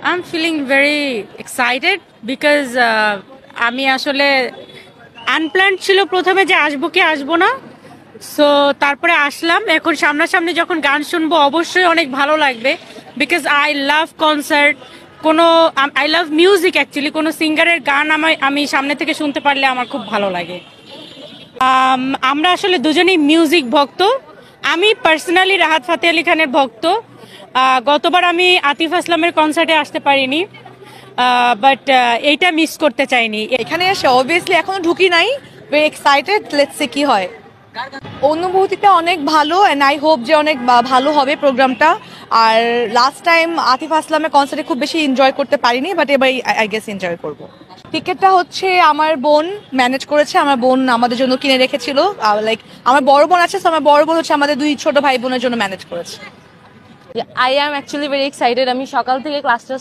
I'm feeling very excited because আমি আসলে unplanned ছিল প্রথমে যে আসবো কি আসবো না, সো তারপরে আসলাম। এখন সামনাসামনি যখন গান শুনবো অবশ্যই অনেক ভালো লাগবে, বিকজ আই লাভ কনসার্ট। কোনো আই লাভ মিউজিক অ্যাকচুয়ালি, কোনো সিঙ্গারের গান আমি সামনে থেকে শুনতে পারলে আমার খুব ভালো লাগে। আমরা আসলে দুজনেই মিউজিক ভক্ত। আমি পার্সোনালি রাহাত ফাতে আলি খানের ভক্ত। গতবার আমি আতিফ আসলামের কনসার্টে আসতে পারিনি, বাট এইটা মিস করতে চাইনি। এখানে এসে অবভিয়াসলি এখনো ঢুকি নাই, ভেরি এক্সাইটেড, লেটস সি কি হয়। অনুভূতিটা অনেক ভালো এন্ড আই হোপ যে অনেক ভালো হবে প্রোগ্রামটা। আর লাস্ট টাইম আতিফ আসলামের কনসার্টে খুব বেশি এনজয় করতে পারিনি, বাট এবার আই গেস এনজয় করব। টিকিটটা হচ্ছে আমার বোন ম্যানেজ করেছে, আমার বোন আমাদের জন্য কিনে রেখেছিল। লাইক আমার বড় বোন আছে, আমার বড় বোন হচ্ছে আমাদের দুই ছোট ভাই বোনের জন্য ম্যানেজ করেছে। I am actually very excited. আমি সকাল থেকে ক্লাসটা